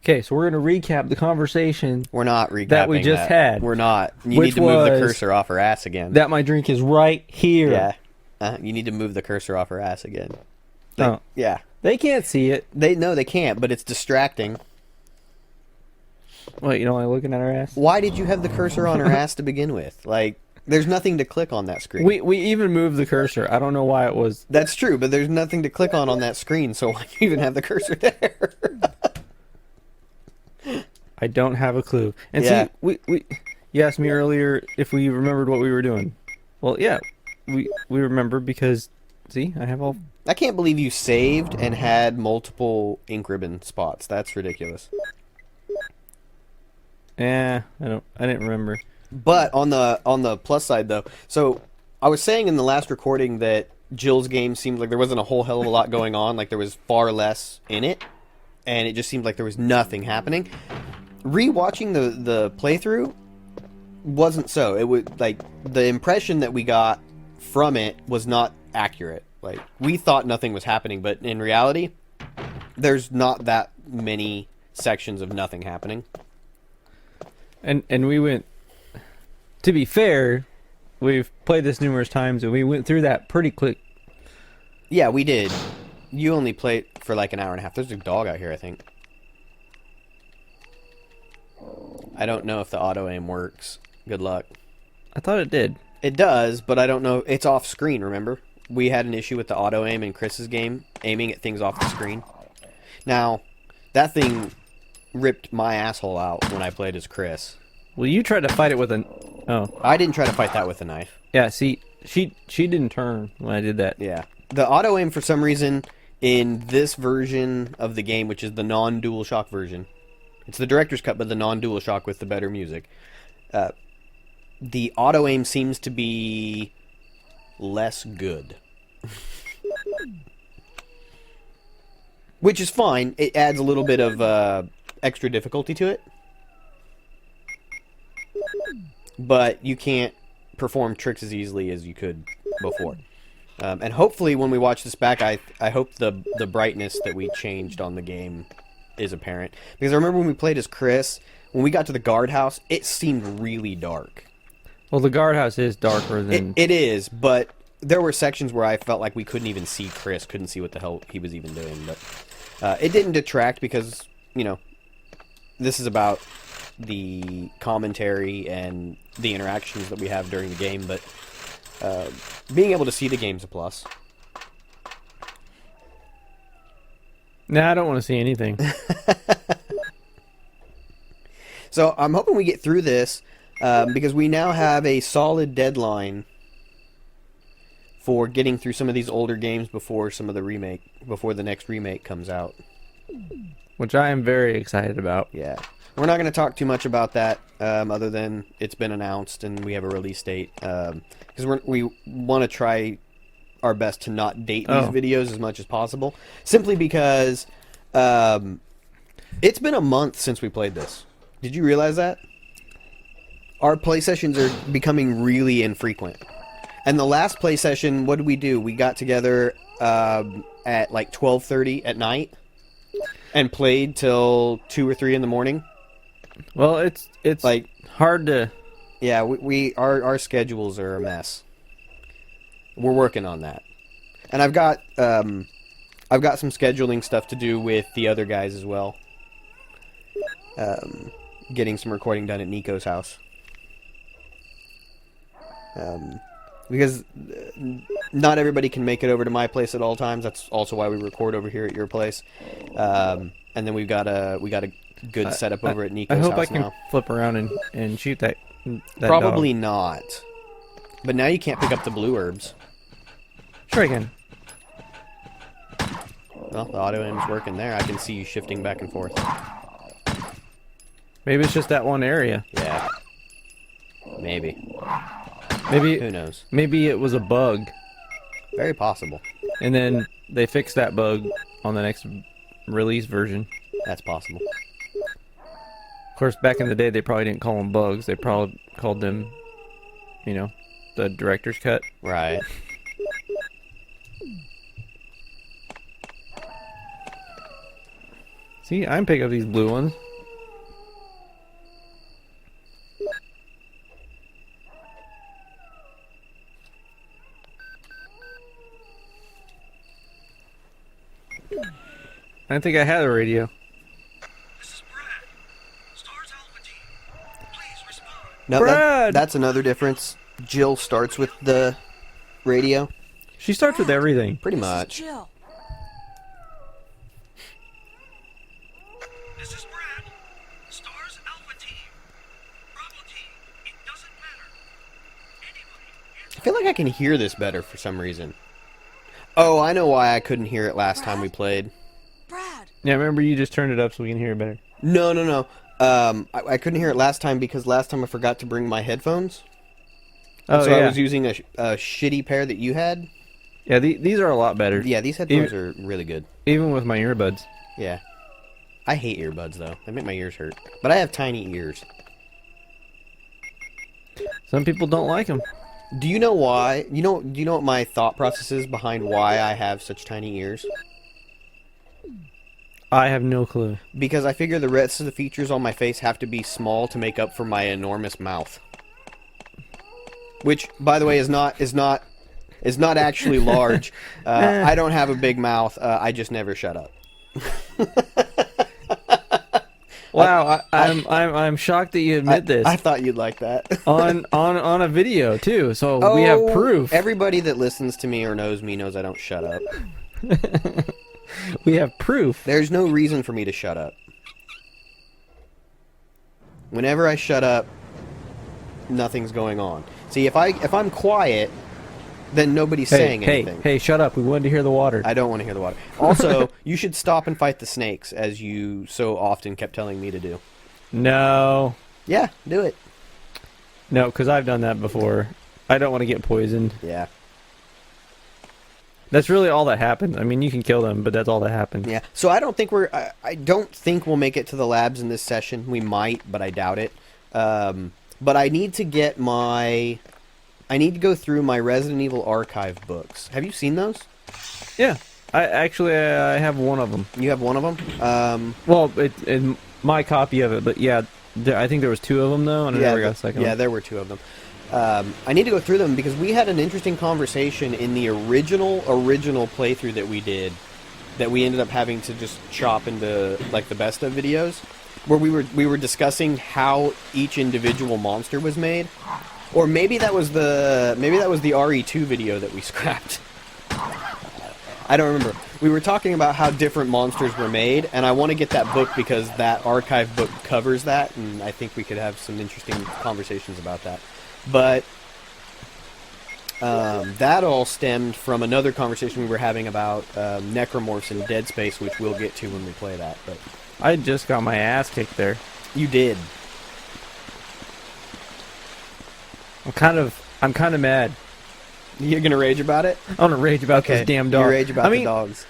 Okay, so we're going to recap the conversation We're not recapping that we just had. We're not. You Which need to move the was cursor off her ass again. that my drink is right here. Yeah. You need to move the cursor off her ass again. Oh. Yeah. They can't see it. They can't, but it's distracting. Wait, you don't like looking at her ass? Why did you have the cursor on her ass to begin with? Like, there's nothing to click on that screen. We even moved the cursor. I don't know why it was... That's true, but there's nothing to click on that screen, so why even have the cursor there? I don't have a clue. And Yeah. see, you asked me earlier if we remembered what we were doing. Well, yeah, we remember because, see, I have all... I can't believe you saved and had multiple ink ribbon spots. That's ridiculous. I didn't remember. But on the plus side, though, so I was saying in the last recording that Jill's game seemed like there wasn't a whole hell of a lot going on. Like, there was far less in it, and it just seemed like there was nothing happening. Rewatching the playthrough wasn't so. It was like the impression that we got from it was not accurate. Like, we thought nothing was happening, but in reality, there's not that many sections of nothing happening. And we went... To be fair, we've played this numerous times, and we went through that pretty quick. Yeah, we did. You only played for like an hour and a half. There's a dog out here, I think. I don't know if the auto-aim works. Good luck. I thought it did. It does, but I don't know. It's off screen, remember? We had an issue with the auto-aim in Chris's game, aiming at things off the screen. Now, that thing ripped my asshole out when I played as Chris. Well, you tried to fight it with an... Oh. I didn't try to fight that with a knife. Yeah, see, she didn't turn when I did that. Yeah. The auto-aim, for some reason, in this version of the game, which is the non-DualShock version, it's the director's cut, but the non-DualShock with the better music, the auto-aim seems to be less good. Which is fine. It adds a little bit of extra difficulty to it. But you can't perform tricks as easily as you could before. And hopefully when we watch this back, I hope the brightness that we changed on the game is apparent. Because I remember when we played as Chris, when we got to the guardhouse, it seemed really dark. Well, the guardhouse is darker than... It is, but there were sections where I felt like we couldn't even see Chris, couldn't see what the hell he was even doing. But it didn't detract because, you know, this is about the commentary and the interactions that we have during the game, but being able to see the game's a plus. Nah, I don't want to see anything. So I'm hoping we get through this because we now have a solid deadline for getting through some of these older games before the next remake comes out. Which I am very excited about. Yeah. We're not going to talk too much about that other than it's been announced and we have a release date. Because we want to try our best to not date these videos as much as possible. Simply because it's been a month since we played this. Did you realize that? Our play sessions are becoming really infrequent. And the last play session, what did we do? We got together at like 12:30 at night and played till 2 or 3 in the morning. Well, it's like hard to... Yeah, our schedules are a mess. We're working on that. And I've got some scheduling stuff to do with the other guys as well. Getting some recording done at Nico's house. Because not everybody can make it over to my place at all times. That's also why we record over here at your place. And then we got a good setup over at Nico's house now. I hope I can flip around and shoot that Probably dog. not. But now you can't pick up the blue herbs. Sure I can. Well, the auto aim's working there. I can see you shifting back and forth. Maybe it's just that one area. Yeah. Maybe. Maybe who knows? Maybe it was a bug. Very possible. And then they fixed that bug on the next release version. That's possible. Of course, back in the day, they probably didn't call them bugs. They probably called them, you know, the director's cut. Right. See, I can pick up these blue ones. I think I had a radio. This is Brad. Stars Alpha Team. Please respond. No, Brad! that's another difference. Jill starts with the radio, She starts with everything. pretty This is much. Jill. This is Brad. Stars Alpha Team. Bravo Team. It doesn't matter. Anybody. I feel like I can hear this better for some reason. Oh, I know why I couldn't hear it last time we played. Brad. Yeah, remember you just turned it up so we can hear it better. No. I couldn't hear it last time because last time I forgot to bring my headphones. Oh, So yeah. I was using a shitty pair that you had. Yeah, these are a lot better. Yeah, these headphones are really good. Even with my earbuds. Yeah. I hate earbuds, though. They make my ears hurt. But I have tiny ears. Some people don't like them. Do you know why? Do you know what my thought process is behind why I have such tiny ears? I have no clue. Because I figure the rest of the features on my face have to be small to make up for my enormous mouth. Which, by the way, is not actually large. I don't have a big mouth. I just never shut up. Wow, I'm shocked that you admit this I thought you'd like that. on a video too. So we have proof. Everybody that listens to me or knows me knows I don't shut up. We have proof. There's no reason for me to shut up. Whenever I shut up, nothing's going on. See, if I'm quiet, then nobody's saying anything. Hey, shut up. We wanted to hear the water. I don't want to hear the water. Also, you should stop and fight the snakes, as you so often kept telling me to do. No. Yeah, do it. No, because I've done that before. I don't want to get poisoned. Yeah. That's really all that happened. I mean, you can kill them, but that's all that happened. Yeah. So I don't think I don't think we'll make it to the labs in this session. We might, but I doubt it. But I need to get I need to go through my Resident Evil archive books. Have you seen those? Yeah. I have one of them. You have one of them? Well, it's my copy of it, but yeah, I think there was two of them though, and I never got a second yeah, one. there were two of them. I need to go through them because we had an interesting conversation in the original playthrough that we did that we ended up having to just chop into like the best of videos where we were discussing how each individual monster was made. Or maybe that was the RE2 video that we scrapped. I don't remember. We were talking about how different monsters were made, and I want to get that book because that archive book covers that, and I think we could have some interesting conversations about that. But that all stemmed from another conversation we were having about necromorphs in Dead Space, which we'll get to when we play that. But I just got my ass kicked there. you did. I'm kind of mad. You're gonna rage about it? I want to rage about this damn dog. You rage about I mean, the dogs.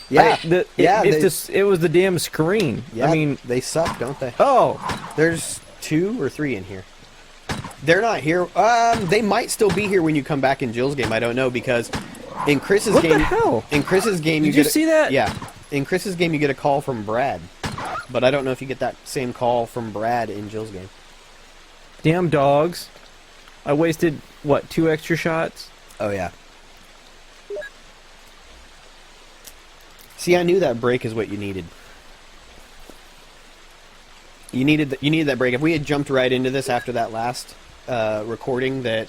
Yeah, it was the damn screen. yeah. I mean, they suck, don't they? oh, There's 2 or 3 in here. They're not here. They might still be here when you come back in Jill's game. I don't know because in Chris's What game, the hell? in Chris's game, Did you get see that? Yeah, in Chris's game, you get a call from Brad, but I don't know if you get that same call from Brad in Jill's game. damn dogs. I wasted, what, 2 extra shots? Oh yeah. See, I knew that break is what you needed. You needed that break. If we had jumped right into this after that last recording that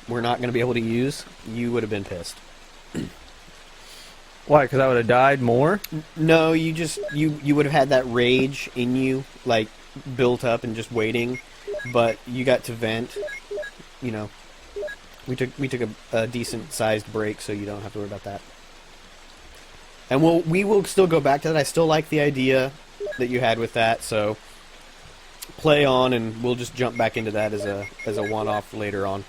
we're not going to be able to use, you would have been pissed. Why? Because I would have died more? No, you would have had that rage in you, like built up and just waiting, but you got to vent. You know, we took a decent sized break, so you don't have to worry about that. And we will still go back to that. I still like the idea that you had with that, so play on, and we'll just jump back into that as a one-off later on.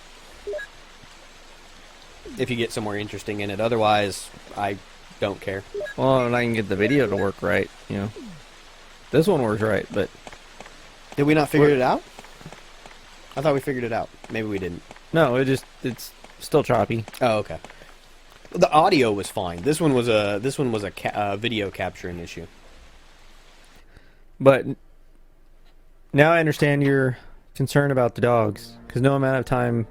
If you get somewhere interesting in it. Otherwise, I don't care. Well, and I can get the video to work right, you know. This one works right, but... Did we not figure it out? I thought we figured it out. Maybe we didn't. No, it's still choppy. Oh, okay. The audio was fine. This one was a video capturing issue. But now I understand your concern about the dogs, because no amount of time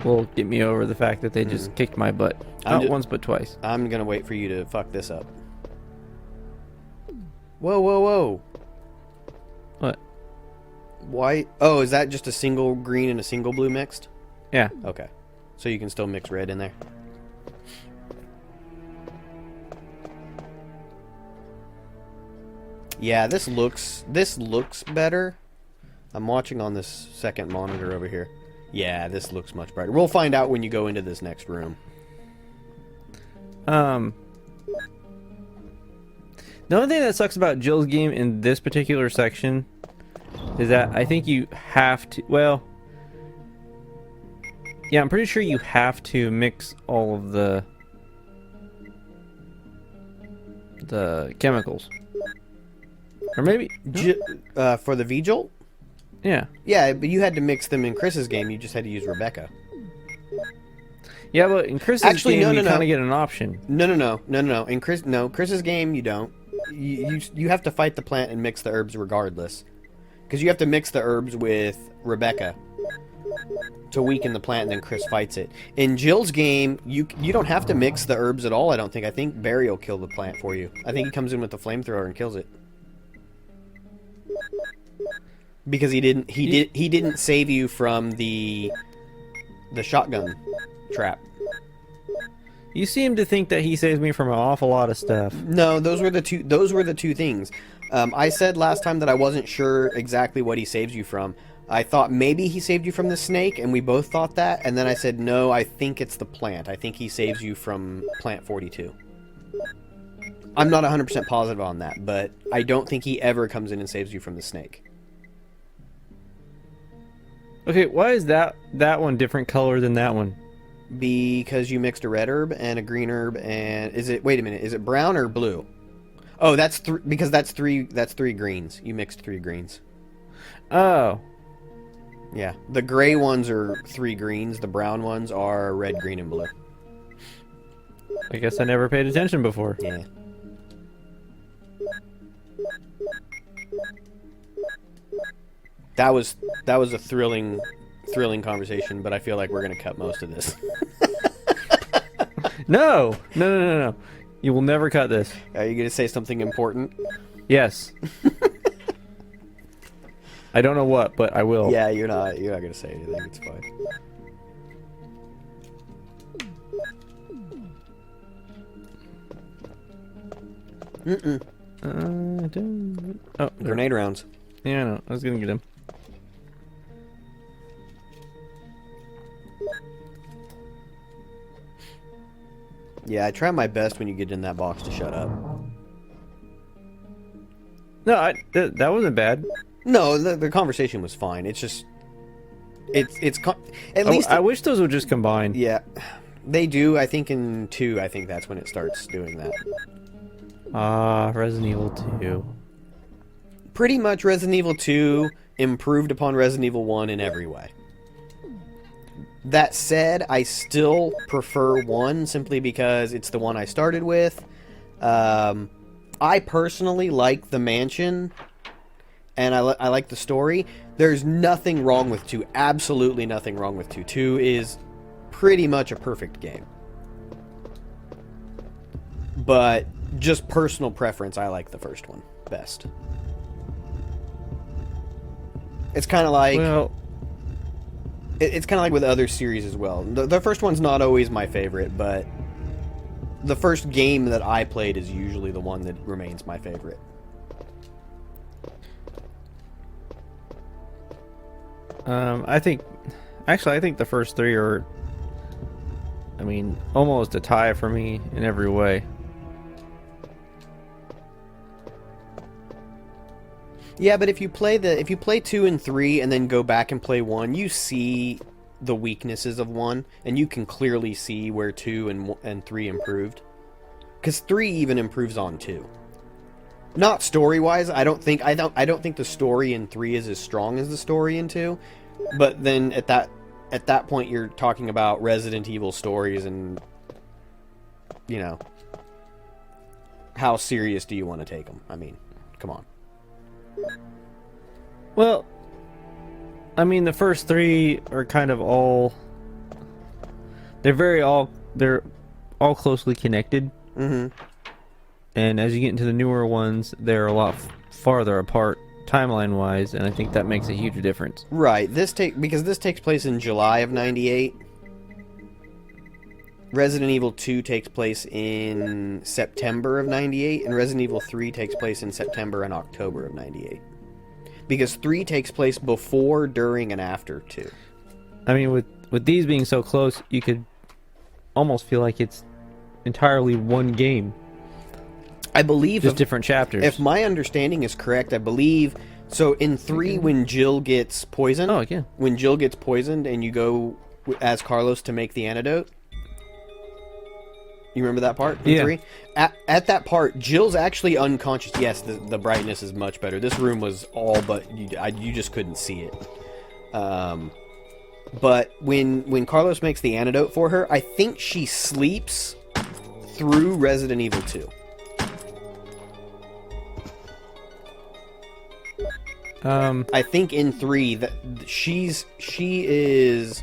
will get me over the fact that they just kicked my butt. Not once, but twice. I'm gonna wait for you to fuck this up. Whoa, whoa, whoa! What? Why? Oh, is that just a single green and a single blue mixed? Yeah. Okay, so you can still mix red in there. Yeah, this looks better. I'm watching on this second monitor over here. Yeah, this looks much brighter. We'll find out when you go into this next room. The only thing that sucks about Jill's game in this particular section is that I think you have to, well, yeah, I'm pretty sure you have to mix all of the chemicals. Or maybe For the V-Jolt? yeah. Yeah, but you had to mix them in Chris's game. You just had to use Rebecca. Yeah, but in Chris's Actually, game, no, you no, kind no. of get an option. No. In Chris's game, you don't. You have to fight the plant and mix the herbs regardless, because you have to mix the herbs with Rebecca to weaken the plant, and then Chris fights it. In Jill's game, you don't have to mix the herbs at all. I don't think. I think Barry will kill the plant for you. I think he comes in with the flamethrower and kills it. Because he didn't save you from the shotgun trap. You seem to think that he saves me from an awful lot of stuff. No, those were the two things. I said last time that I wasn't sure exactly what he saves you from. I thought maybe he saved you from the snake, and we both thought that. And then I said, no, I think it's the plant. I think he saves you from Plant 42. I'm not 100% positive on that, but I don't think he ever comes in and saves you from the snake. Okay, why is that one different color than that one? Because you mixed a red herb and a green herb, and wait a minute, is it brown or blue? Oh, because that's three greens. You mixed 3 greens. Oh. Yeah, the gray ones are 3 greens, the brown ones are red, green, and blue. I guess I never paid attention before. Yeah. That was a thrilling conversation, but I feel like we're gonna cut most of this. No. You will never cut this. Are you gonna say something important? Yes. I don't know what, but I will. Yeah, you're not gonna say anything. It's fine. Oh, Grenade rounds. yeah, I know. I was gonna get him. Yeah, I try my best when you get in that box to shut up. No, that wasn't bad. No, the conversation was fine. It's just, at least I wish those would just combine. yeah, they do. I think in 2, I think that's when it starts doing that. Resident Evil 2. Pretty much Resident Evil 2 improved upon Resident Evil 1 in every way. That said, I still prefer 1 simply because it's the one I started with. I personally like the mansion, and I like the story. There's nothing wrong with 2. Absolutely nothing wrong with 2. 2 is pretty much a perfect game. But just personal preference, I like the first one best. It's kind of like... Well, It's kind of like with other series as well. The first one's not always my favorite, but the first game that I played is usually the one that remains my favorite. I think the first 3 are, I mean, almost a tie for me in every way. Yeah, but if you play 2 and 3 and then go back and play 1, you see the weaknesses of 1, and you can clearly see where 2 and 3 improved. Because 3 even improves on 2. Not story-wise. I don't think the story in 3 is as strong as the story in 2. But then at that point, you're talking about Resident Evil stories, and you know, how serious do you want to take them? I mean, come on. Well, I mean, the first three are kind of all... They're all closely connected. Mm-hmm. And as you get into the newer ones, they're a lot farther apart timeline-wise, and I think that makes a huge difference. Right. Because this takes place in July of 98. Resident Evil 2 takes place in September of 98, and Resident Evil 3 takes place in September and October of 98. Because 3 takes place before, during, and after 2. I mean, with these being so close, you could almost feel like it's entirely one game. I believe... Just different chapters. If my understanding is correct, I believe... So in 3, when Jill gets poisoned... Oh, yeah. When Jill gets poisoned and you go as Carlos to make the antidote... You remember that part in 3? At that part, Jill's actually unconscious. Yes, the brightness is much better. This room was all but... You just couldn't see it. But when Carlos makes the antidote for her, I think she sleeps through Resident Evil 2. I think in 3 that she is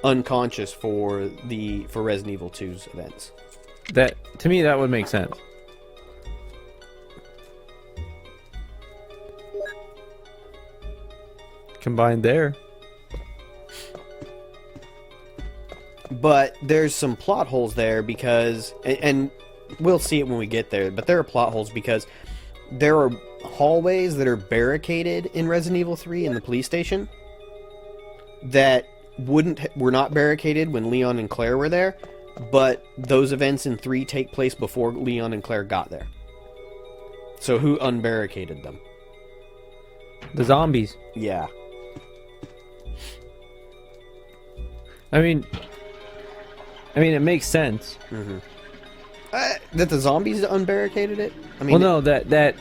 unconscious for Resident Evil 2's events. That, to me, that would make sense. Combined there. But there's some plot holes there because, and we'll see it when we get there, but there are plot holes because there are hallways that are barricaded in Resident Evil 3 in the police station that were not barricaded when Leon and Claire were there, but those events in 3 take place before Leon and Claire got there. So who unbarricaded them? The zombies. Yeah. I mean, it makes sense. Mm-hmm. That the zombies unbarricaded it? I mean, well, no,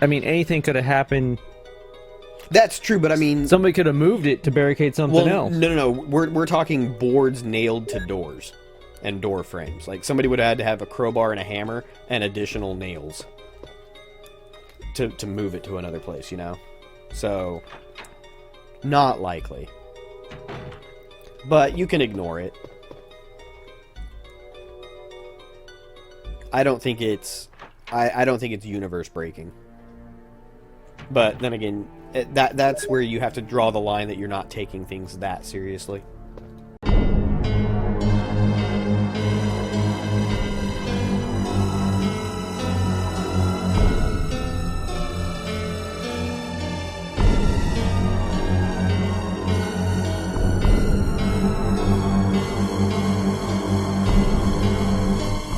I mean, anything could have happened. That's true, but I mean... Somebody could have moved it to barricade something else. No. We're talking boards nailed to doors and door frames. Like, somebody would have had to have a crowbar and a hammer and additional nails to move it to another place, you know? So, not likely. But you can ignore it. I don't think it's universe breaking. But then again, that's where you have to draw the line that you're not taking things that seriously.